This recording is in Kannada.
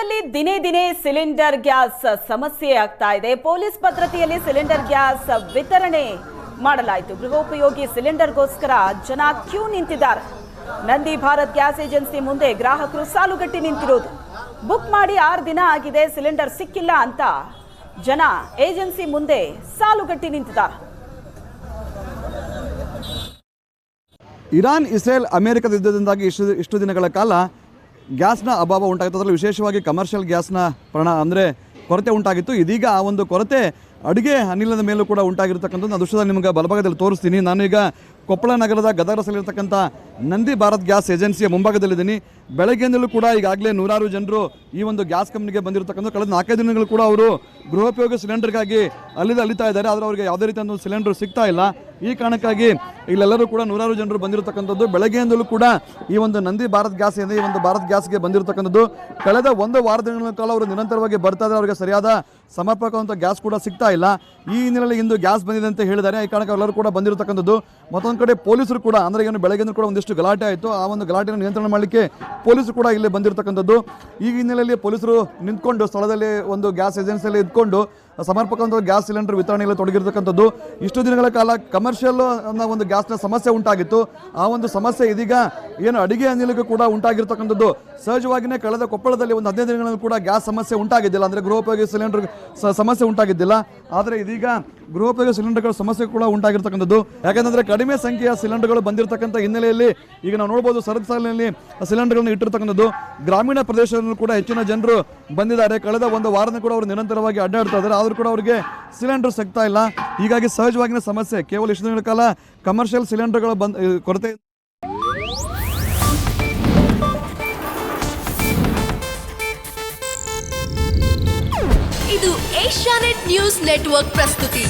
ರಾಜ್ಯದಲ್ಲಿ ದಿನೇ ದಿನೇ ಸಿಲಿಂಡರ್ ಗ್ಯಾಸ್ ಸಮಸ್ಯೆ ಆಗ್ತಾ ಇದೆ. ಪೊಲೀಸ್ ಭದ್ರತೆಯಲ್ಲಿ ಸಿಲಿಂಡರ್ ಗ್ಯಾಸ್ ವಿತರಣೆ ಮಾಡಲಾಯಿತು. ಗೃಹೋಪಯೋಗಿ ಸಿಲಿಂಡರ್ಗೋಸ್ಕರ ಜನ ಕ್ಯೂ ನಿಂತಿದ್ದಾರೆ. ನಂದಿ ಭಾರತ್ ಗ್ಯಾಸ್ ಏಜೆನ್ಸಿ ಮುಂದೆ ಗ್ರಾಹಕರು ಸಾಲುಗಟ್ಟಿ ನಿಂತಿರೋದು. ಬುಕ್ ಮಾಡಿ 6 ದಿನ ಆಗಿದೆ, ಸಿಲಿಂಡರ್ ಸಿಕ್ಕಿಲ್ಲ ಅಂತ ಜನ ಏಜೆನ್ಸಿ ಮುಂದೆ ಸಾಲುಗಟ್ಟಿ ನಿಂತಿದ್ದಾರೆ. ಇರಾನ್, ಇಸ್ರೇಲ್, ಅಮೆರಿಕದ ಯುದ್ಧದಿಂದಾಗಿ ಇಷ್ಟು ದಿನಗಳ ಕಾಲ ಗ್ಯಾಸ್ನ ಅಭಾವ ಉಂಟಾಗಿತ್ತು. ಅದರಲ್ಲಿ ವಿಶೇಷವಾಗಿ ಕಮರ್ಷಿಯಲ್ ಗ್ಯಾಸ್ನ ಕೊರತೆ ಉಂಟಾಗಿತ್ತು. ಇದೀಗ ಆ ಒಂದು ಕೊರತೆ ಅಡುಗೆ ಅನಿಲದ ಮೇಲೂ ಕೂಡ ಉಂಟಾಗಿರ್ತಕ್ಕಂಥದ್ದು ದೃಶ್ಯದಲ್ಲಿ ನಿಮಗೆ ಬಲಭಾಗದಲ್ಲಿ ತೋರಿಸ್ತೀನಿ. ನಾನು ಈಗ ಕೊಪ್ಪಳ ನಗರದ ಗದಗರಸಲ್ಲಿರ್ತಕ್ಕಂಥ ನಂದಿ ಭಾರತ್ ಗ್ಯಾಸ್ ಏಜೆನ್ಸಿಯ ಮುಂಭಾಗದಲ್ಲಿದ್ದೀನಿ. ಬೆಳಗ್ಗೆಯಿಂದಲೂ ಕೂಡ ಈಗಾಗಲೇ ನೂರಾರು ಜನರು ಈ ಒಂದು ಗ್ಯಾಸ್ ಕಂಪ್ನಿಗೆ ಬಂದಿರತಕ್ಕಂಥ ಕಳೆದ 4 ದಿನಗಳು ಕೂಡ ಅವರು ಗೃಹೋಪಯೋಗಿ ಸಿಲಿಂಡರ್ಗಾಗಿ ಅಲಿತಾ ಇದ್ದಾರೆ. ಆದರೆ ಅವರಿಗೆ ಯಾವುದೇ ರೀತಿಯ ಸಿಲಿಂಡರ್ ಸಿಗ್ತಾ ಇಲ್ಲ. ಈ ಕಾರಣಕ್ಕಾಗಿ ಇಲ್ಲೆಲ್ಲರೂ ಕೂಡ ನೂರಾರು ಜನರು ಬಂದಿರತಕ್ಕಂಥದ್ದು. ಬೆಳಗ್ಗೆಯಿಂದಲೂ ಕೂಡ ಈ ಒಂದು ನಂದಿ ಭಾರತ್ ಗ್ಯಾಸ್ ಏನಿದೆ, ಈ ಒಂದು ಭಾರತ್ ಗ್ಯಾಸ್ಗೆ ಬಂದಿರತಕ್ಕಂಥದ್ದು. ಕಳೆದ 1 ವಾರಗಳ ಕಾಲ ಅವರು ನಿರಂತರವಾಗಿ ಬರ್ತಾ ಇದ್ದಾರೆ. ಅವರಿಗೆ ಸರಿಯಾದ ಸಮರ್ಪಕವಂತ ಗ್ಯಾಸ್ ಕೂಡ ಸಿಗ್ತಾ ಇಲ್ಲ. ಈ ಹಿನ್ನೆಲೆಯಲ್ಲಿ ಇಂದು ಗ್ಯಾಸ್ ಬಂದಿದೆ ಅಂತ ಹೇಳಿದ್ದಾರೆ. ಈ ಕಾರಣಕ್ಕೆ ಎಲ್ಲರೂ ಕೂಡ ಬಂದಿರತಕ್ಕಂಥದ್ದು. ಮತ್ತೊಂದು ಕಡೆ ಪೊಲೀಸರು ಕೂಡ ಏನು ಬೆಳಗ್ಗೆಯಿಂದ ಕೂಡ ಒಂದಿಷ್ಟು ಗಲಾಟೆ ಆಯಿತು. ಆ ಒಂದು ಗಲಾಟೆಯನ್ನು ನಿಯಂತ್ರಣ ಮಾಡಲಿಕ್ಕೆ ಪೊಲೀಸರು ಕೂಡ ಇಲ್ಲಿ ಬಂದಿರತಕ್ಕಂಥದ್ದು. ಈ ಹಿನ್ನೆಲೆಯಲ್ಲಿ ಪೊಲೀಸರು ನಿಂತ್ಕೊಂಡು ಸ್ಥಳದಲ್ಲಿ ಒಂದು ಗ್ಯಾಸ್ ಏಜೆನ್ಸಿಯಲ್ಲಿ ಇದ್ಕೊಂಡು ಸಮರ್ಪಕವಂತ ಗ್ಯಾಸ್ ಸಿಲಿಂಡರ್ ವಿತರಣೆಯಲ್ಲಿ ತೊಡಗಿರ್ತಕ್ಕಂಥದ್ದು. ಇಷ್ಟು ದಿನಗಳ ಕಾಲ ಕಮರ್ಷಿಯಲ್ ಅನ್ನೋ ಒಂದು ಗ್ಯಾಸ್ನ ಸಮಸ್ಯೆ ಉಂಟಾಗಿತ್ತು. ಆ ಒಂದು ಸಮಸ್ಯೆ ಇದೀಗ ಏನು ಅಡಿಗೆ ಅನಿಲಕ್ಕೂ ಕೂಡ ಉಂಟಾಗಿರ್ತಕ್ಕಂಥದ್ದು. ಸಹಜವಾಗಿಯೇ ಕಳೆದ ಕೊಪ್ಪಳದಲ್ಲಿ ಒಂದು 15 ದಿನಗಳಲ್ಲಿ ಕೂಡ ಗ್ಯಾಸ್ ಸಮಸ್ಯೆ ಉಂಟಾಗಿದ್ದಿಲ್ಲ, ಅಂದರೆ ಗೃಹೋಪಯೋಗಿ ಸಿಲಿಂಡರ್ ಸಮಸ್ಯೆ ಉಂಟಾಗಿದ್ದಿಲ್ಲ. ಆದರೆ ಇದೀಗ ಗೃಹೋಪಯೋಗಿ ಸಿಲಿಂಡರ್ಗಳ ಸಮಸ್ಯೆ ಕೂಡ ಉಂಟಾಗಿರ್ತಕ್ಕಂಥದ್ದು. ಯಾಕಂದರೆ ಕಡಿಮೆ ಸಂಖ್ಯೆಯ ಸಿಲಿಂಡರ್ಗಳು ಬಂದಿರತಕ್ಕಂಥ ಹಿನ್ನೆಲೆಯಲ್ಲಿ ಈಗ ನಾವು ನೋಡ್ಬೋದು ಸರದಿ ಸಾಲಿನಲ್ಲಿ ಸಿಲಿಂಡರ್ಗಳನ್ನು ಇಟ್ಟಿರ್ತಕ್ಕಂಥದ್ದು. ಗ್ರಾಮೀಣ ಪ್ರದೇಶದಲ್ಲೂ ಕೂಡ ಹೆಚ್ಚಿನ ಜನರು ಬಂದಿದ್ದಾರೆ. ಕಳೆದ 1 ವಾರದ ಕೂಡ ಅವರು ನಿರಂತರವಾಗಿ ಅಡ್ಡಾಡ್ತಾ ಇದ್ದಾರೆ. ಆದರೂ ಕೂಡ ಅವರಿಗೆ ಸಿಲಿಂಡರ್ ಸಿಗ್ತಾ ಇಲ್ಲ. ಹೀಗಾಗಿ ಸಹಜವಾಗಿನ ಸಮಸ್ಯೆ. ಕೇವಲ ಇಷ್ಟು ದಿನಗಳ ಕಾಲ ಕಮರ್ಷಿಯಲ್ ಸಿಲಿಂಡರ್ಗಳ ಕೊರತೆ. ಇದು ಏಷ್ಯಾನೆಟ್ ನ್ಯೂಸ್ ನೆಟ್ವರ್ಕ್ ಪ್ರಸ್ತುತಿ.